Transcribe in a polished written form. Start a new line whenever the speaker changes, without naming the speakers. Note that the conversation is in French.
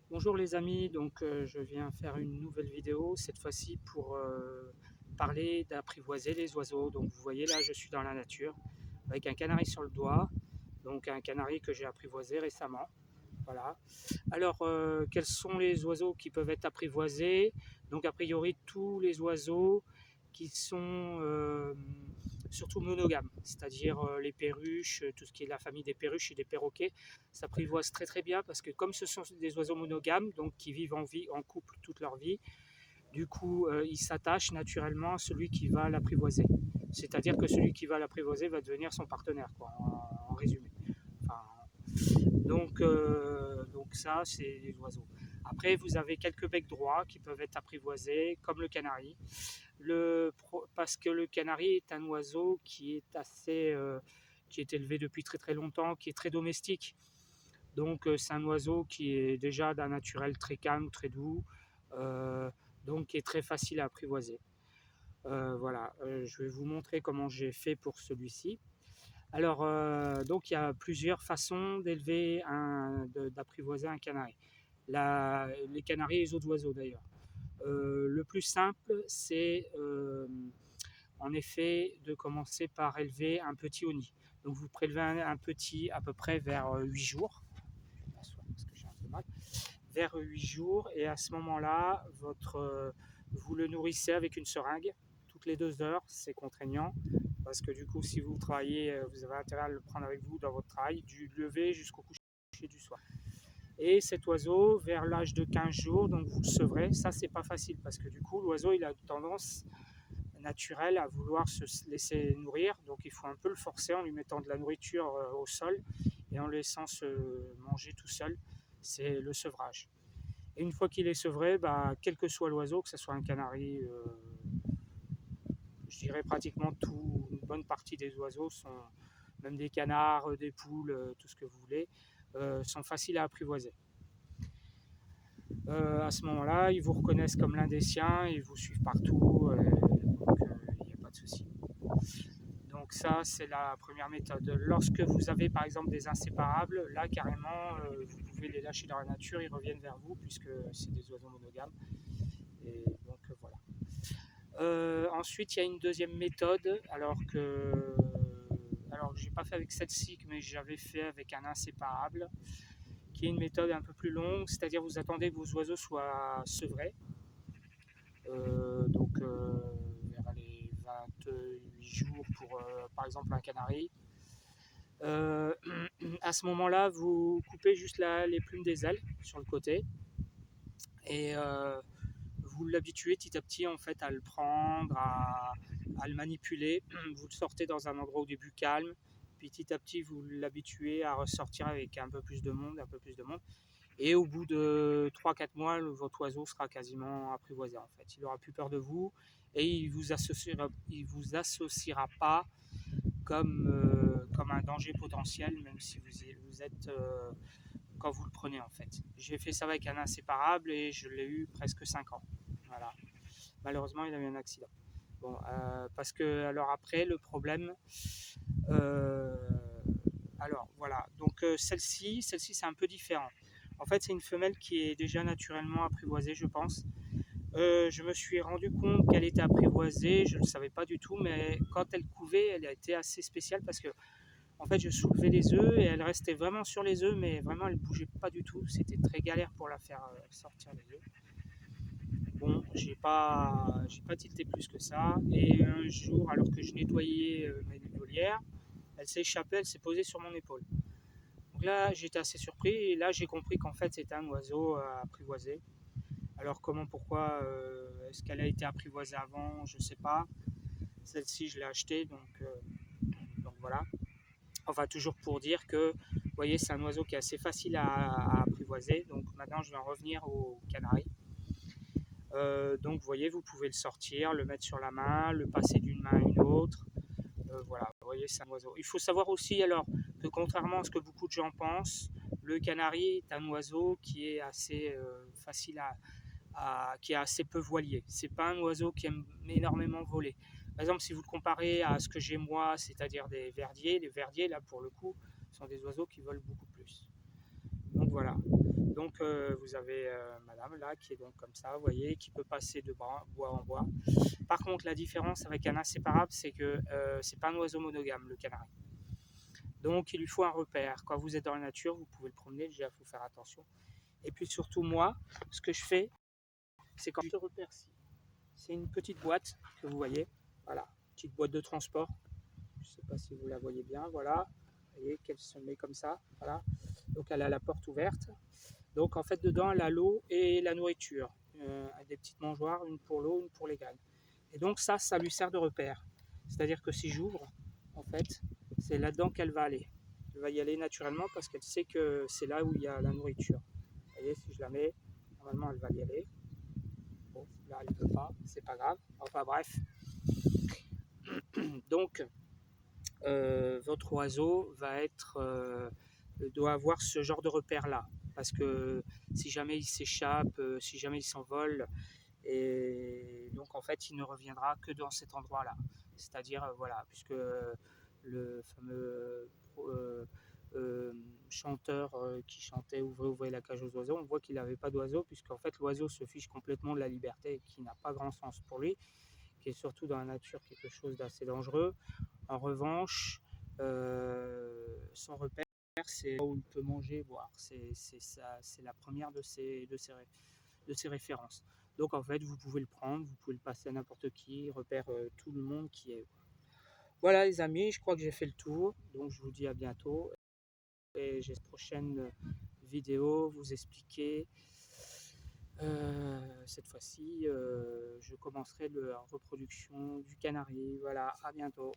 Bonjour les amis, je viens faire une nouvelle vidéo, cette fois-ci pour parler d'apprivoiser les oiseaux. Donc vous voyez là, je suis dans la nature avec un canari sur le doigt, donc un canari que j'ai apprivoisé récemment. Voilà. Alors, quels sont les oiseaux qui peuvent être apprivoisés? Donc a priori tous les oiseaux qui sont surtout monogames, c'est-à-dire les perruches, tout ce qui est la famille des perruches et des perroquets, s'apprivoisent très très bien parce que comme ce sont des oiseaux monogames, donc qui vivent en couple toute leur vie, du coup ils s'attachent naturellement à celui qui va l'apprivoiser. C'est-à-dire que celui qui va l'apprivoiser va devenir son partenaire, quoi, en résumé. Enfin, donc ça, c'est les oiseaux. Après, vous avez quelques becs droits qui peuvent être apprivoisés, comme le canari. Parce que le canari est un oiseau qui est élevé depuis très très longtemps, qui est très domestique. Donc c'est un oiseau qui est déjà d'un naturel très calme, très doux, euh, donc qui est très facile à apprivoiser. Voilà, je vais vous montrer comment j'ai fait pour celui-ci. Alors, donc il y a plusieurs façons d'apprivoiser un canari. Les canaris et les autres oiseaux d'ailleurs. Le plus simple, c'est en effet de commencer par élever un petit au nid. Donc vous prélevez un petit à peu près vers 8 jours. Je m'assois parce que j'ai un peu mal. Vers 8 jours, et à ce moment-là, vous le nourrissez avec une seringue toutes les 2 heures. C'est contraignant parce que du coup, si vous travaillez, vous avez intérêt à le prendre avec vous dans votre travail, du lever jusqu'au coucher du soir. Et cet oiseau, vers l'âge de 15 jours, donc vous le sevrez. Ça, c'est pas facile parce que du coup, l'oiseau, il a tendance naturelle à vouloir se laisser nourrir. Donc, il faut un peu le forcer en lui mettant de la nourriture au sol et en le laissant se manger tout seul. C'est le sevrage. Et une fois qu'il est sevré, bah, quel que soit l'oiseau, que ce soit un canari, je dirais pratiquement une bonne partie des oiseaux sont, même des canards, des poules, tout ce que vous voulez, sont faciles à apprivoiser. À ce moment-là, ils vous reconnaissent comme l'un des siens, ils vous suivent partout, donc il n'y a pas de souci. Donc ça, c'est la première méthode. Lorsque vous avez par exemple des inséparables, là carrément, vous pouvez les lâcher dans la nature, ils reviennent vers vous puisque c'est des oiseaux monogames. Et donc voilà. Ensuite, il y a une deuxième méthode, alors que j'ai pas fait avec celle-ci, mais j'avais fait avec un inséparable, qui est une méthode un peu plus longue, c'est-à-dire vous attendez que vos oiseaux soient sevrés, vers les 28 jours pour par exemple un canari. Euh, à ce moment-là, vous coupez juste les plumes des ailes sur le côté et vous l'habituez petit à petit en fait à le prendre, à le manipuler. Vous le sortez dans un endroit au début calme, puis petit à petit vous l'habituez à ressortir avec un peu plus de monde, un peu plus de monde. Et au bout de 3 4 mois, votre oiseau sera quasiment apprivoisé en fait. Il n'aura plus peur de vous et vous associera pas comme un danger potentiel, même si vous êtes quand vous le prenez en fait. J'ai fait ça avec un inséparable et je l'ai eu presque 5 ans. Voilà. Malheureusement, il a eu un accident. Bon, parce que alors après le problème, euh, alors voilà. Donc celle-ci c'est un peu différent. En fait, c'est une femelle qui est déjà naturellement apprivoisée, je pense. Je me suis rendu compte qu'elle était apprivoisée, je ne le savais pas du tout, mais quand elle couvait, elle a été assez spéciale parce que en fait, je soulevais les œufs et elle restait vraiment sur les œufs, mais vraiment, elle ne bougeait pas du tout. C'était très galère pour la faire sortir les œufs. Bon, j'ai pas tilté plus que ça. Et un jour, alors que je nettoyais mes volières, elle s'est échappée, elle s'est posée sur mon épaule. Donc là, j'étais assez surpris et là, j'ai compris qu'en fait, c'était un oiseau apprivoisé. Alors comment, pourquoi, est-ce qu'elle a été apprivoisée avant? Je ne sais pas. Celle-ci, je l'ai achetée, donc voilà. Enfin, toujours pour dire que, vous voyez, c'est un oiseau qui est assez facile à apprivoiser. Donc maintenant, je vais en revenir au canari. Donc, vous voyez, vous pouvez le sortir, le mettre sur la main, le passer d'une main à une autre. Voilà, vous voyez, c'est un oiseau. Il faut savoir aussi, alors, que contrairement à ce que beaucoup de gens pensent, le canari est un oiseau qui est assez facile qui est assez peu voilier. C'est pas un oiseau qui aime énormément voler. Par exemple, si vous le comparez à ce que j'ai moi, c'est-à-dire des verdiers, les verdiers, là, pour le coup, sont des oiseaux qui volent beaucoup plus. Donc voilà. voilà. Donc vous avez madame là qui est donc comme ça, vous voyez, qui peut passer de bois en bois. Par contre, la différence avec un inséparable, c'est que c'est pas un oiseau monogame, le canari. Donc il lui faut un repère. Quand vous êtes dans la nature, vous pouvez le promener, déjà il faut faire attention. Et puis surtout moi, ce que je fais, c'est quand je repère-ci. C'est une petite boîte que vous voyez, voilà, petite boîte de transport. Je ne sais pas si vous la voyez bien, voilà. Vous voyez qu'elle se met comme ça, voilà. Donc elle a la porte ouverte. Donc en fait dedans elle a l'eau et la nourriture. Des petites mangeoires, une pour l'eau, une pour les graines. Et donc ça lui sert de repère. C'est-à-dire que si j'ouvre, en fait, c'est là-dedans qu'elle va aller. Elle va y aller naturellement parce qu'elle sait que c'est là où il y a la nourriture. Vous voyez, si je la mets, normalement elle va y aller. Bon, là elle ne peut pas, c'est pas grave. Enfin bref. Donc votre oiseau doit avoir ce genre de repère là. Parce que si jamais il s'échappe, si jamais il s'envole, et donc en fait il ne reviendra que dans cet endroit là. C'est-à-dire, voilà, puisque le fameux euh, chanteur qui chantait Ouvrez, ouvrez la cage aux oiseaux, on voit qu'il n'avait pas d'oiseau, puisqu'en fait l'oiseau se fiche complètement de la liberté, qui n'a pas grand sens pour lui, qui est surtout dans la nature quelque chose d'assez dangereux. En revanche, son repère, c'est là où il peut manger, boire. C'est la première de ses références. Donc en fait, vous pouvez le prendre, vous pouvez le passer à n'importe qui, il repère tout le monde qui est. Voilà les amis, je crois que j'ai fait le tour. Donc je vous dis à bientôt. Et j'ai cette prochaine vidéo, vous expliquer. Cette fois-ci, je commencerai la reproduction du canari. Voilà, à bientôt.